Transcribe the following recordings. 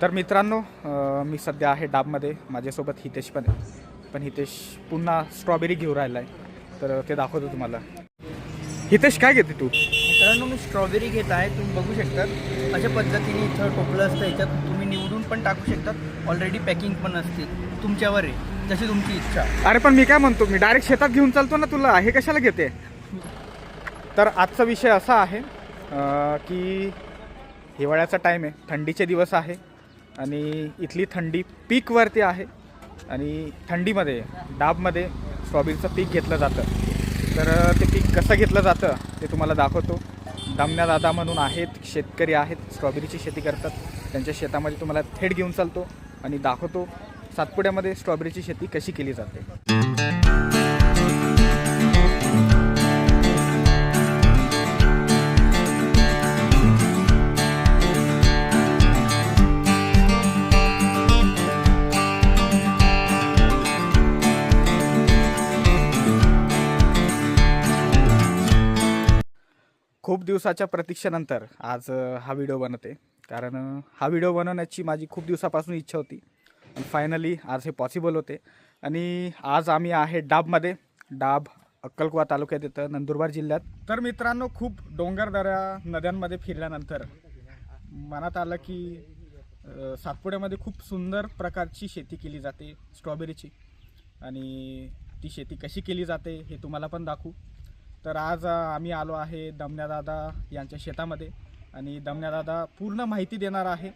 तर मित्रांनो, मी सध्या आहे डाबमध्ये. माझ्यासोबत हितेश पण आहे. पण हितेश पुन्हा स्ट्रॉबेरी घेऊन राहिला आहे, तर ते दाखवतो तुम्हाला. हितेश, काय घेते तू? मित्रांनो, मी स्ट्रॉबेरी घेत आहे. तुम्ही बघू शकतात अशा पद्धतीने इथं टोपलं असतं. याच्यात तुम्ही निवडून पण टाकू शकतात. ऑलरेडी पॅकिंग पण असते. तुमच्यावर आहे, जशी तुमची इच्छा. अरे पण मी काय म्हणतो, मी डायरेक्ट शेतात घेऊन चालतो ना, तुला हे कशाला घेते? तर आजचा विषय असा आहे की हिवाळ्याचा टाईम आहे, थंडीचे दिवस आहे आणि इथली थंडी पीकवरती आहे. आणि थंडीमध्ये डाबमध्ये स्ट्रॉबेरीचं पीक घेतलं जातं. तर ते पीक कसं घेतलं जातं ते तुम्हाला दाखवतो. दमण्या दादा म्हणून आहेत, शेतकरी आहेत, स्ट्रॉबेरीची शेती करतात. त्यांच्या शेतामध्ये तुम्हाला थेट घेऊन चालतो आणि दाखवतो सातपुड्यामध्ये स्ट्रॉबेरीची शेती कशी केली जाते. खूप दिवसाच्या प्रतीक्षेनंतर आज हा व्हिडिओ बनवते. कारण हा व्हिडिओ बनवण्याची माझी खूप दिवसापासून इच्छा होती आणि फायनली आज हे पॉसिबल होते. आणि आज आम्ही आहे डाबमध्ये. डाब अक्कलकुवा तालुक्यात येतं, नंदुरबार जिल्ह्यात. तर मित्रांनो, खूप डोंगरदऱ्या नद्यांमध्ये फिरल्यानंतर मनात आलं की सातपुड्यामध्ये खूप सुंदर प्रकारची शेती केली जाते स्ट्रॉबेरीची. आणि ती शेती कशी केली जाते हे तुम्हाला पण दाखवू. तर आज आम्ही आलो आहे दमण्यादादा यांच्या शेतामध्ये आणि दमण्यादादा पूर्ण माहिती देणार आहे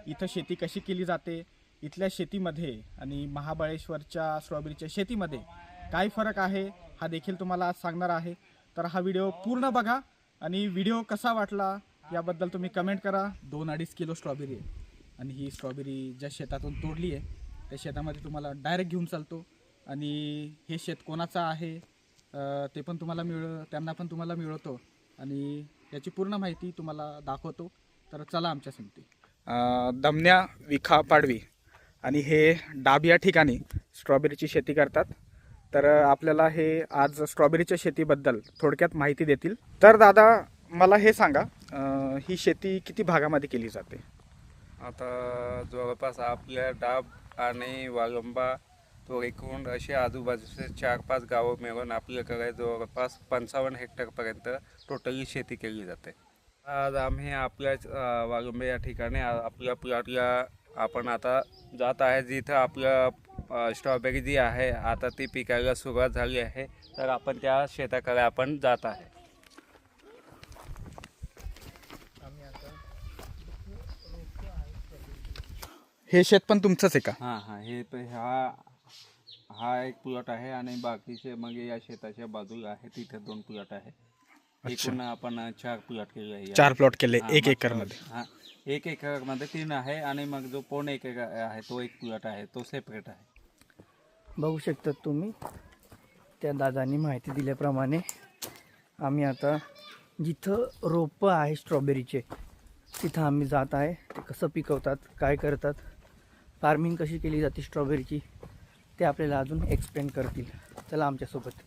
इथं शेती कशी केली जाते, इथल्या शेतीमध्ये आणि महाबळेश्वरच्या स्ट्रॉबेरीच्या शेतीमध्ये काय फरक आहे हा देखील तुम्हाला आज सांगणार आहे. तर हा व्हिडिओ पूर्ण बघा आणि व्हिडिओ कसा वाटला याबद्दल तुम्ही कमेंट करा. 2-2.5 किलो स्ट्रॉबेरी आहे आणि ही स्ट्रॉबेरी ज्या शेतातून तोडली आहे त्या शेतामध्ये तुम्हाला डायरेक्ट घेऊन चालतो. आणि हे शेत कोणाचं आहे ते पण तुम्हाला त्यांना पण तुम्हाला मिळवतो आणि याची पूर्ण माहिती तुम्हाला दाखवतो. तर चला आमच्या संगती. दमण्या विखा पाडवी आणि हे डाब या ठिकाणी स्ट्रॉबेरीची शेती करतात. तर आपल्याला हे आज स्ट्रॉबेरीच्या शेतीबद्दल थोडक्यात माहिती देतील. तर दादा, मला हे सांगा, ही शेती किती भागामध्ये केली जाते? आता जवळपास आपल्या डाब आणि वाळंबा तो एकूण असे आजूबाजूचे 4-5 गावं मिळून आपल्याकडे जवळपास 55 हेक्टरपर्यंत टोटली शेती केली जाते. आज आम्ही आपल्याच वाळुंबे या ठिकाणी आपल्या प्लॉटला आपण आता जात आहे, जिथं आपलं स्ट्रॉबेरी जी आहे आता ती पिकायला सुरुवात झाली आहे. तर आपण त्या शेताकडे आपण जात आहे. हे शेत पण तुमचंच आहे का? हां हे हा एक प्लॉट आहे आणि बाकीचे मग या शेताच्या बाजूला आहे, तिथे 2 प्लॉट आहे. एकूण आपण 4 प्लॉट केले आहे. 4 प्लॉट केले 1 मग एकरमध्ये. हां 1 एकरमध्ये 3 आहे आणि मग जो 1.5 एकर आहे तो एक प्लॉट आहे, तो सेपरेट आहे. बघू शकतात तुम्ही, त्या दादांनी माहिती दिल्याप्रमाणे आम्ही आता जिथं रोपं आहे स्ट्रॉबेरीचे तिथं आम्ही जात आहे. ते कसं पिकवतात, काय करतात, फार्मिंग कशी केली जाते स्ट्रॉबेरीची ते आपल्याला अजून एक्सप्लेन करतील. चला आमच्यासोबत.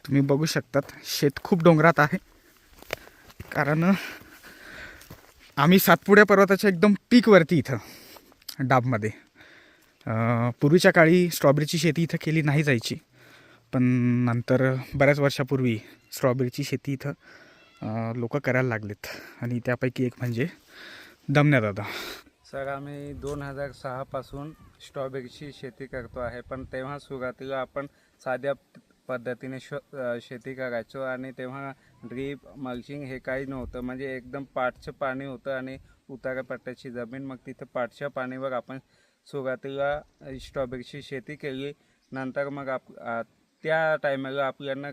तुम्ही बघू शकतात शेत खूप डोंगरात आहे. कारण आम्ही सातपुड्या पर्वताच्या एकदम पीकवरती इथं डाबमध्ये. पूर्वीच्या काळी स्ट्रॉबेरीची शेती इथं केली नाही जायची, पण नंतर बऱ्याच वर्षापूर्वी स्ट्रॉबेरीची शेती इथं लोक करायला लागलेत आणि त्यापैकी एक म्हणजे दमण्या दादा. सर, आम्ही 2006 पासून स्ट्रॉबेरीची शेती करतो आहे. पण तेव्हा सुरुवातीला आपण साध्या पद्धतीने शेती करायचो आणि तेव्हा ड्रीप मल्चिंग हे काही नव्हतं. म्हणजे एकदम पाटचं पाणी होतं आणि उतारा पट्ट्याची जमीन. मग तिथं पाटच्या पाणीवर आपण सुरुवातीला स्ट्रॉबेरीची शेती केली. नंतर मग त्या टायमाला आपल्याला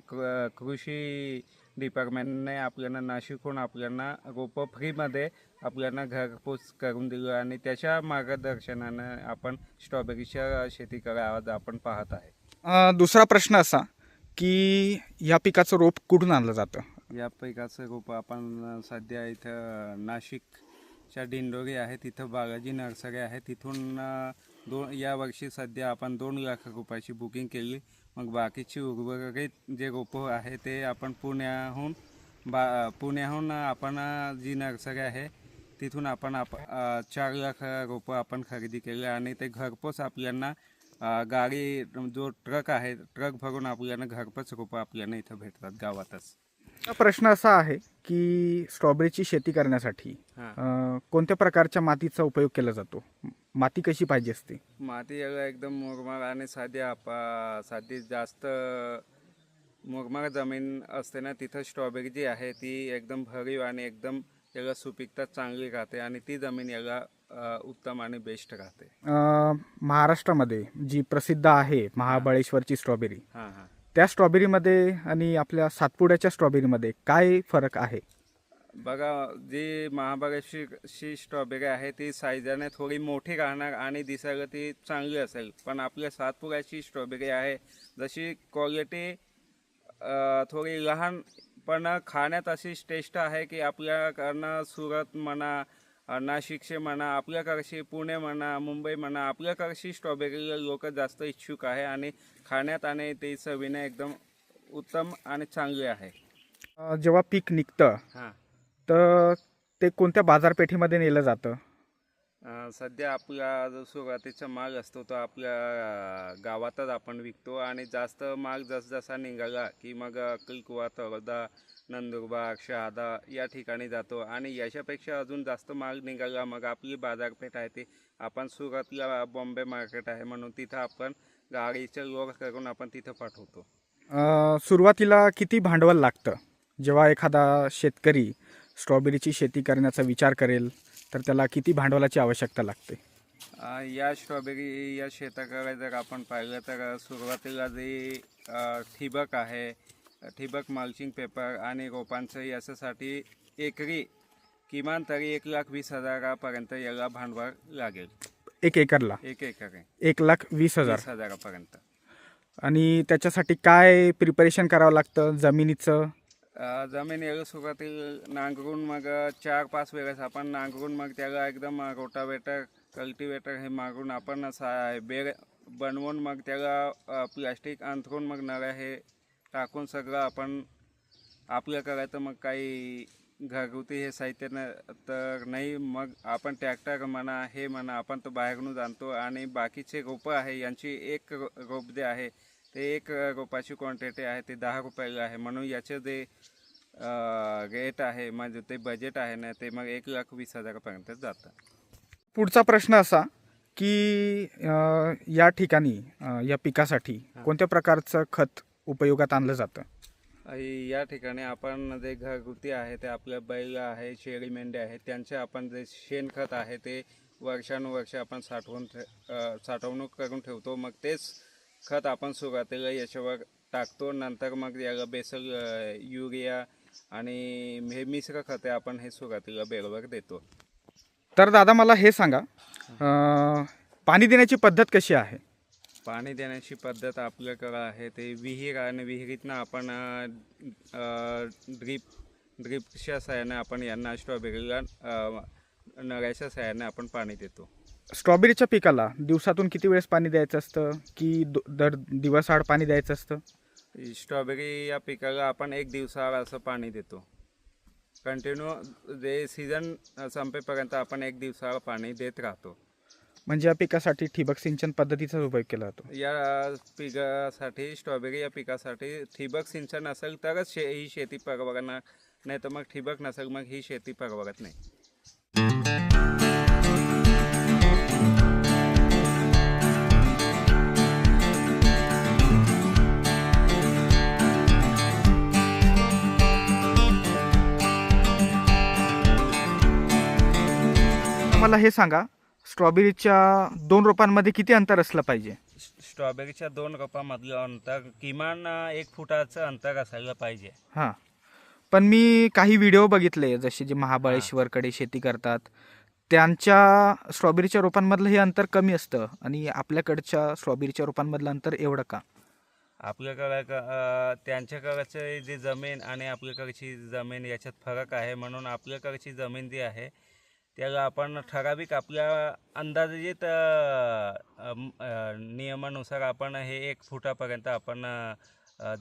कृषी डिपार्टमेंटने आपल्याला नाशिकहून आपल्याला रोपं फ्रीमध्ये आपल्याला घरपोच करून दिलं आणि त्याच्या मार्गदर्शनाने आपण स्ट्रॉबेरीच्या शेतीकडे आज आपण पाहत आहे. दुसरा प्रश्न असा की या पिकाचं रोप कुठून आणलं जातं? या पिकाचं रोप आपण सध्या इथं नाशिकच्या दिंडोरी आहे, तिथं बालाजी नर्सरी आहे, तिथून या वर्षी सध्या आपण 2 लाख रुपयाची बुकिंग केली. मग बाकीची उर्वरित जे रोपं आहे ते आपण पुण्याहून आपण जी नर्सरी आहे तिथून आपण 4 लाख रोपं आपण खरेदी केले आणि ते घरपोच आपल्याला गाडी जो ट्रक आहे ट्रक भरून आपल्याला घरपोच रोपं आपल्याला इथं भेटतात गावातच. हा प्रश्न असा आहे की स्ट्रॉबेरीची शेती करण्यासाठी कोणत्या प्रकारच्या मातीचा उपयोग केला जातो? माती कशी पाहिजे असते? माती एकदम मुरमाड आणि साधी जास्त मुरमाड जमीन असते ना, तिथं स्ट्रॉबेरी जी आहे ती एकदम भरीव आणि एकदम याला सुपीकता चांगली राहते आणि ती जमीन याला उत्तम आणि बेस्ट राहते. महाराष्ट्रामध्ये जी प्रसिद्ध आहे महाबळेश्वरची स्ट्रॉबेरी, हां हां त्या स्ट्रॉबेरीमध्ये आणि आपल्या सातपुड्याच्या स्ट्रॉबेरीमध्ये काय फरक आहे? बघा, जी महाबळेश्वरची स्ट्रॉबेरी आहे ती साईजाने थोडी मोठी राहणार आणि दिसायला ती चांगली असेल. पण आपल्या सातपुड्याची स्ट्रॉबेरी आहे जशी क्वालिटी थोडी लहान पण खाण्यात अशी टेस्ट आहे की आपल्याकडनं सुरत म्हणा, नाशिकचे म्हणा, आपल्याकडची पुणे म्हणा, मुंबई म्हणा, आपल्याकडची स्ट्रॉबेरीला लोक जास्त इच्छुक आहे आणि खाण्यात आणि ते चवीने एकदम उत्तम आणि चांगली आहे. जेव्हा पीक निघतं हां, तर ते कोणत्या बाजारपेठेमध्ये नेलं जातं? सध्या आपला जो सुरुवातीचा माल असतो तो आपल्या गावातच आपण विकतो आणि जास्त माल जसजसा निघाला की मग अक्कलकुवा, तळोदा, नंदुरबार, शहादा या ठिकाणी जातो आणि याच्यापेक्षा अजून जास्त माल निघाला मग आपली बाजारपेठ आहे ती आपण सुरतला बॉम्बे मार्केट आहे म्हणून तिथं आपण गाडीचं लोड करून आपण तिथं पाठवतो. सुरुवातीला किती भांडवल लागतं? जेव्हा एखादा शेतकरी स्ट्रॉबेरीची शेती करण्याचा विचार करेल तर त्याला किती भांडवलाची आवश्यकता लागते? या स्ट्रॉबेरी या शेताकडे जर आपण पाहिलं तर सुरुवातीला जे ठिबक आहे, ठिबक मल्चिंग पेपर आणि रोपांचं याच्यासाठी एकरी किमान तरी 1,20,000पर्यंत याला भांडवल लागेल. 1 एकरला? 1 एकर 1,20,000. 20,000पर्यंत. आणि त्याच्यासाठी काय प्रिपरेशन करावं लागतं जमिनीचं? जमीन याला सुरुवातीला नांगरून मग 4-5 वेळेस आपण नांगरून मग त्याला एकदम रोटावेटर, कल्टिवेटर हे मारून आपण बेड बनवून मग त्याला प्लॅस्टिक अंथरून मग नळ्या हे टाकून सगळं आपण आपलं करायचं. मग काही घरगुती हे साहित्य तर नाही, मग आपण ट्रॅक्टर म्हणा हे म्हणा आपण तो बाहेरून आणतो आणि बाकीचे रोपं आहे यांची एक रोप जे आहे ते 1 रोपाची क्वांटिटी आहे ते 10 रुपयाला आहे म्हणून याचे जे रेट आहे म्हणजे ते बजेट आहे ना ते मग 1,20,000पर्यंत जातं. पुढचा प्रश्न असा की या ठिकाणी या पिकासाठी कोणत्या प्रकारचं खत उपयोगात आणलं जातं? या ठिकाणी आपण जे घरगुती आहे ते आपल्या बैल आहे, शेळी मेंढ्या आहेत त्यांचे आपण जे शेणखत आहे ते वर्षानुवर्ष आपण साठवणूक करून ठेवतो. मग तेच खत आपण सुरुवातीला याच्यावर टाकतो. नंतर मग याला बेसल, युरिया आणि हे मिश्र खते आपण हे सुरुवातीला बेलवर देतो. तर दादा मला हे सांगा, पाणी देण्याची पद्धत कशी आहे? पाणी देण्याची पद्धत आपल्याकडं आहे ते विहीर आणि विहिरीतनं आपण ड्रीपच्या साहाय्याने आपण यांना स्ट्रॉबेरीला नळ्याच्या साहाय्याने आपण पाणी देतो. स्ट्रॉबेरीच्या पिकाला दिवसातून किती वेळेस पाणी द्यायचं असतं की दर दिवसाआड पाणी द्यायचं असतं? स्ट्रॉबेरी या पिकाला आपण 1 दिवसाआड असं पाणी देतो. कंटिन्यू जे सीझन संपेपर्यंत आपण 1 दिवसाआड पाणी देत राहतो. म्हणजे या पिकासाठी ठिबक सिंचन पद्धतीचा उपयोग केला जातो? या पिकासाठी स्ट्रॉबेरी या पिकासाठी ठिबक सिंचन असेल तरच ही शेती परवडणार, नाही तर मग ठिबक नसेल मग ही शेती परवडत नाही. मला हे सांगा, स्ट्रॉबेरीच्या 2 रोपांमध्ये किती अंतर असलं पाहिजे? स्ट्रॉबेरीच्या 2 रोपांमधलं अंतर किमान 1 फुटाचं अंतर असायला पाहिजे. हां, पण मी काही व्हिडिओ बघितले जसे जे महाबळेश्वरकडे शेती करतात त्यांच्या स्ट्रॉबेरीच्या रोपांमधलं हे अंतर कमी असतं आणि आपल्याकडच्या स्ट्रॉबेरीच्या रोपांमधलं अंतर एवढं का? आपल्याकडं त्यांच्याकडचे जी जमीन आणि आपल्याकडची जमीन याच्यात फरक आहे म्हणून आपल्याकडची जमीन जी आहे त्याला आपण ठराविक आपल्या अंदाजित नियमानुसार आपण हे 1 फुटापर्यंत आपण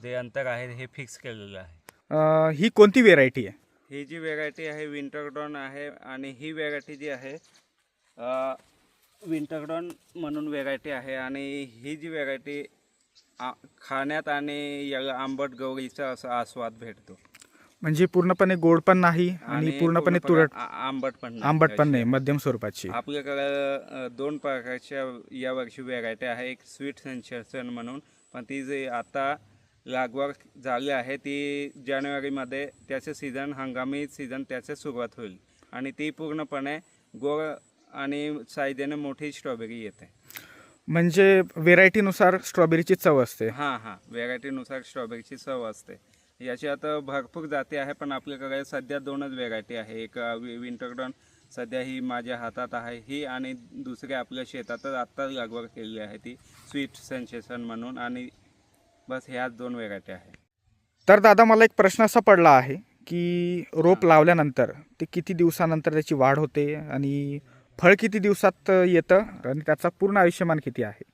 जे अंतर आहे हे फिक्स केलेलं आहे. ही कोणती व्हेरायटी आहे? ही जी व्हेरायटी आहे विंटरडॉन आहे आणि ही व्हेरायटी जी आहे विंटरडॉन म्हणून व्हेरायटी आहे. आणि ही जी व्हेरायटी खाण्यात आणि याला आंबट गवळीचा असा आस्वाद भेटतो. म्हणजे पूर्णपणे गोड पण नाही आणि पूर्णपणे तुरट आंबट पण नाही, मध्यम स्वरूपाची. आपल्याकडे 2 प्रकारच्या यावर्षी व्हेरायटी आहे. एक स्वीट सेन्सेशन म्हणून, पण ती जी आता लागवड झाली आहे ती जानेवारीमध्ये त्याचे सीझन, हंगामी सीझन त्याचे सुरुवात होईल आणि ती पूर्णपणे गोड आणि साईजने मोठी स्ट्रॉबेरी येते. म्हणजे व्हेरायटीनुसार स्ट्रॉबेरीची चव असते. हां, व्हेरायटीनुसार स्ट्रॉबेरीची चव असते. याची आता भरपूर जाती आहे, पण आपल्याकडे सध्या 2च व्हेरायटी आहे. एक विंटरडॉन सध्या ही माझ्या हातात आहे ही, आणि दुसरी आपल्या शेतातच आत्ता लागवड केलेली आहे ती स्वीट सेन्सेशन म्हणून. आणि बस ह्याच 2 व्हेरायटी आहे. तर दादा, मला एक प्रश्न असा पडला आहे की रोप लावल्यानंतर ते किती दिवसानंतर त्याची वाढ होते आणि फळ किती दिवसात येतं आणि त्याचा पूर्ण आयुष्यमान किती आहे?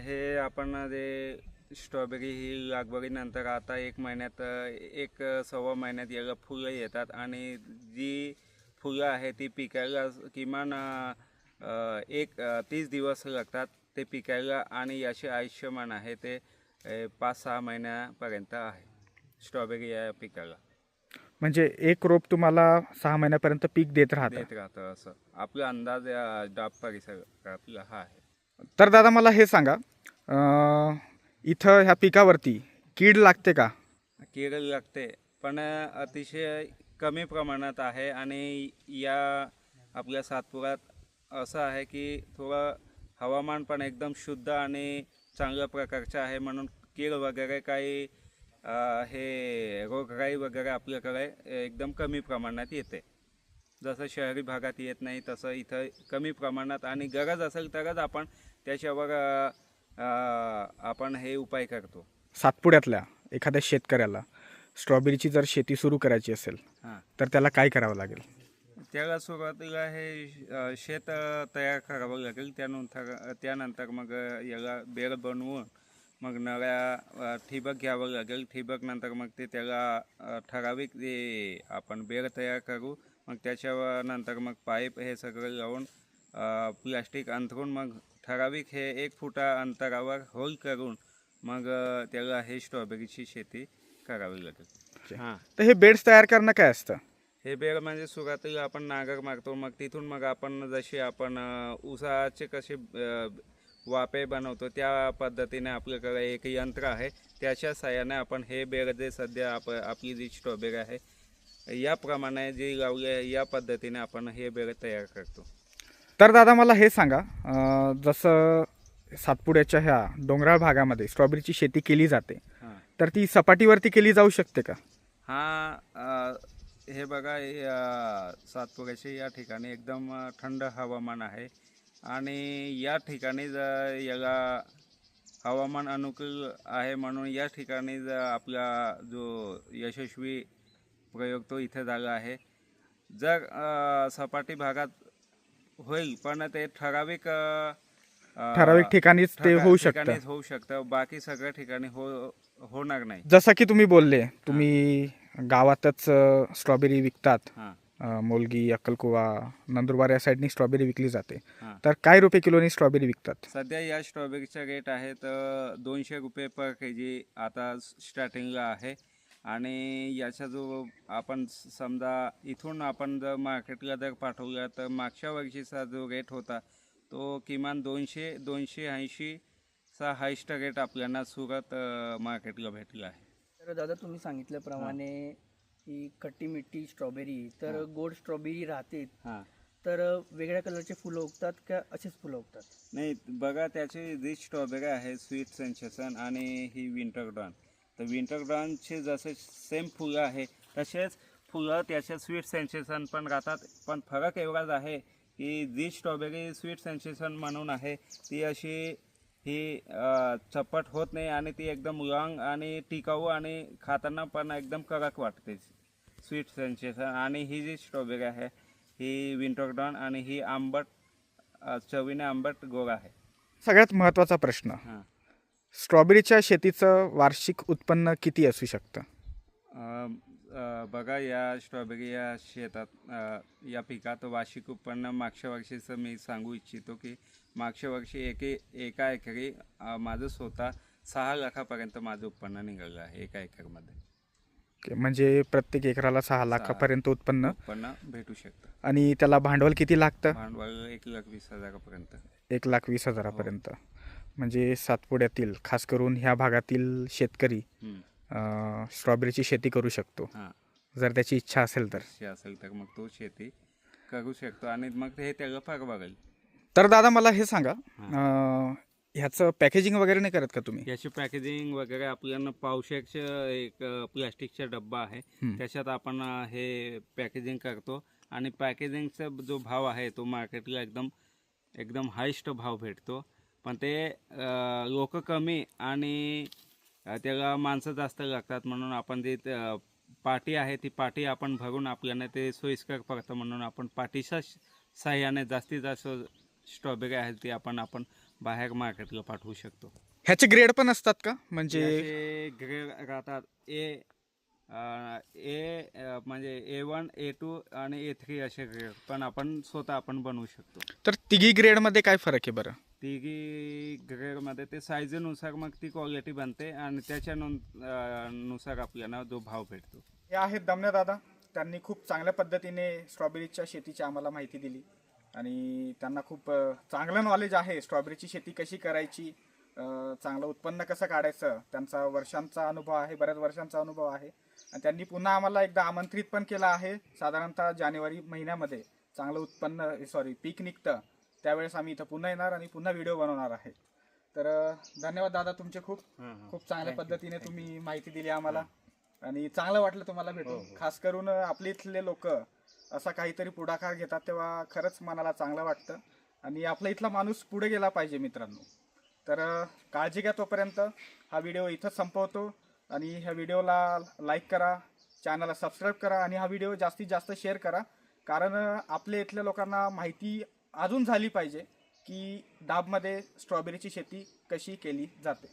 हे आपण जे स्ट्रॉबेरी ही लागवडीनंतर आता 1 महिन्यात 1-1.25 महिन्यात याला फुलं येतात आणि जी फुलं आहे ती पिकायला किमान 30 दिवस लागतात ते पिकायला. आणि याचे आयुष्यमान आहे ते 5-6 महिन्यापर्यंत आहे स्ट्रॉबेरी या पिकाला. म्हणजे एक रोप तुम्हाला 6 महिन्यापर्यंत पीक देत राहतं असं आपला अंदाज या डाब परिसरातला हा आहे. तर दादा, मला हे सांगा, इथं ह्या पिकावरती कीड लागते का? कीड लागते, पण अतिशय कमी प्रमाणात आहे. आणि या आपल्या सातपुरात असं आहे की थोडं हवामान पण एकदम शुद्ध आणि चांगल्या प्रकारचं आहे, म्हणून कीड वगैरे काही हे रोगराई वगैरे आपल्याकडे एकदम कमी प्रमाणात येते. जसं शहरी भागात येत नाही तसं इथं कमी प्रमाणात, आणि गरज असेल तरच आपण त्याच्यावर आपण हे उपाय करतो. सातपुड्यातल्या एखाद्या शेतकऱ्याला स्ट्रॉबेरीची जर शेती सुरू करायची असेल तर त्याला काय करावं लागेल? त्याला सुरुवातीला हे शेत तयार करावं लागेल. त्यानंतर मग याला बेड बनवून मग नळ्या ठिबक घ्यावं लागेल. ठिबक नंतर मग ते त्याला ठराविक जे आपण बेड तयार करू, मग त्याच्यानंतर मग पाईप हे सगळं लावून प्लास्टिक अंथरून मग ठराविक हे 1 फुटा अंतरावर होल करून मग त्याला हे स्ट्रॉबेरीची शेती करावी लागेल. तर हे बेड्स तयार करणं काय असतं? हे बेड म्हणजे सुरुवातीला आपण नांगर मारतो, मग तिथून मग आपण जशी आपण ऊसाचे कसे वाफे बनवतो त्या पद्धतीने आपल्याकडे एक यंत्र आहे. त्याच्या साहाय्याने आपण हे बेड जे सध्या आपली जी स्ट्रॉबेरी आहे याप्रमाणे जी लावली आहे या पद्धतीने आपण हे बेड तयार करतो. तर दादा, मला हे सांगा, जसं सातपुड्याच्या ह्या डोंगराळ भागामध्ये स्ट्रॉबेरीची शेती केली जाते, तर ती सपाटीवरती केली जाऊ शकते का? हे बघा, सातपुड्याच्या या ठिकाणी एकदम थंड हवामान आहे आणि या ठिकाणी याला हवामान अनुकूल आहे, म्हणून या ठिकाणी आपला जो यशस्वी प्रयोग तो इथे झाला आहे. जर सपाटी भागात होईल, पण ते ठराविक ठिकाणीच ते होऊ शकतं, बाकी सगळ्या ठिकाणी होणार नाही. जसं की तुम्ही बोलले, तुम्ही गावातच स्ट्रॉबेरी विकतात, मोलगी, अक्कलकुवा, नंदुरबार या साईडनी स्ट्रॉबेरी विकली जाते. तर काय रुपये किलोनी स्ट्रॉबेरी विकतात? सध्या या स्ट्रॉबेरीचा रेट आहे तर 200 रुपये पर KG आता स्टार्टिंगला आहे. आणि याचा जो आपण समजा इथून आपण जर मार्केटला जर पाठवला तर मागच्या वर्षीचा जो रेट होता तो किमान 200-280चा हायस्ट रेट आपल्याला सुरत मार्केटला भेटला आहे. तर दादा, तुम्ही सांगितल्याप्रमाणे ही खट्टी मिठी स्ट्रॉबेरी, तर गोड स्ट्रॉबेरी राहते, तर वेगळ्या कलरचे फुलं उगतात का असेच फुलं उगतात? नाही, बघा, त्याची जी स्ट्रॉबेरी आहे स्वीट सेन्सेशन आणि ही विंटरडॉन, तर विंटरडॉनचे जसे सेम फुलं आहे तसेच फुलं त्याचे स्वीट सेन्सेशन पण राहतात. पण फरक एवढाच आहे की जी स्ट्रॉबेरी स्वीट सेन्सेशन म्हणून आहे ती अशी ही चपट होत नाही आणि ती एकदम लॉंग आणि टिकाऊ आणि खाताना पण एकदम कडक वाटते स्वीट सेन्सेशन. आणि ही जी स्ट्रॉबेरी आहे ही विंटरडॉन आणि ही आंबट चवीने आंबट गोड आहे. सगळ्यात महत्त्वाचा प्रश्न, हां. स्ट्रॉबेरीच्या शेतीचं वार्षिक उत्पन्न किती असू शकतं? बघा, या स्ट्रॉबेरी या शेतात या पिकात वार्षिक उत्पन्न मागच्या वर्षीचं मी सांगू इच्छितो की मागच्या वर्षी एका एकरी माझं स्वतः 6 लाखापर्यंत माझं उत्पन्न निघालं आहे एका एकरमध्ये. म्हणजे प्रत्येक एकराला 6 लाखापर्यंत उत्पन्न भेटू शकतं. आणि त्याला भांडवल किती लागतं? भांडवल 1,20,000पर्यंत. 1,20,000पर्यंत. म्हणजे सातपुड्यातील खास करून ह्या भागातील शेतकरी स्ट्रॉबेरीची शेती करू शकतो हां, जर त्याची इच्छा असेल तर. मग तो शेती करू शकतो आणि मग हे त्याला फार बघेल. तर दादा मला हे सांगा, ह्याचं पॅकेजिंग वगैरे नाही करत का तुम्ही? याची पॅकेजिंग वगैरे आपल्याला पावशेरचं एक प्लास्टिकचा डब्बा आहे, त्याच्यात आपण हे पॅकेजिंग करतो आणि पॅकेजिंगचा जो भाव आहे तो मार्केटला एकदम हायस्ट भाव भेटतो. पण ते लोक कमी आणि त्याला माणसं जास्त लागतात, म्हणून आपण जे पाटी आहे ती पाटी आपण भरून आपल्याला ते सोयीस्कर पडतं, म्हणून आपण पाटीच्या साह्याने जास्तीत जास्त स्ट्रॉबेरी आहे ती आपण बाहेर मार्केटला पाठवू शकतो. ह्याचे ग्रेड पण असतात का? म्हणजे ग्रेड राहतात म्हणजे A1, A2 आणि A3 असे ग्रेड पण आपण स्वतः बनवू शकतो. तर तिघी ग्रेडमध्ये काय फरक आहे बरं? तिघी ग्रेडमध्ये ते साईजनुसार मग ती क्वालिटी बनते आणि त्याच्यानुसार आपल्याला जो भाव भेटतो. हे आहेत दमने दादा, त्यांनी खूप चांगल्या पद्धतीने स्ट्रॉबेरीच्या शेतीची आम्हाला माहिती दिली आणि त्यांना खूप चांगलं नॉलेज आहे स्ट्रॉबेरीची शेती कशी करायची, चांगलं उत्पन्न कसं काढायचं. त्यांचा वर्षांचा अनुभव आहे, बऱ्याच वर्षांचा अनुभव आहे आणि त्यांनी पुन्हा आम्हाला एकदा आमंत्रित पण केलं आहे. साधारणतः जानेवारी महिन्यामध्ये चांगलं पीक निघतं त्यावेळेस आम्ही इथं पुन्हा येणार आणि पुन्हा व्हिडिओ बनवणार आहे. तर धन्यवाद दादा तुमचे खूप चांगल्या पद्धतीने तुम्ही माहिती दिली आम्हाला आणि चांगलं वाटलं तुम्हाला भेटून. खास करून आपले इथले लोक असा काहीतरी पुढाकार घेतात तेव्हा खरंच मनाला चांगलं वाटतं आणि आपला इथला माणूस पुढे गेला पाहिजे मित्रांनो. तर काळजी घ्या. तोपर्यंत हा व्हिडिओ इथंच संपवतो आणि ह्या व्हिडिओला लाईक करा, चॅनलला सबस्क्राईब करा आणि हा व्हिडिओ जास्तीत जास्त शेअर करा, कारण आपल्या इथल्या लोकांना माहिती अजून झाली पाहिजे की डाबमध्ये स्ट्रॉबेरीची शेती कशी केली जाते.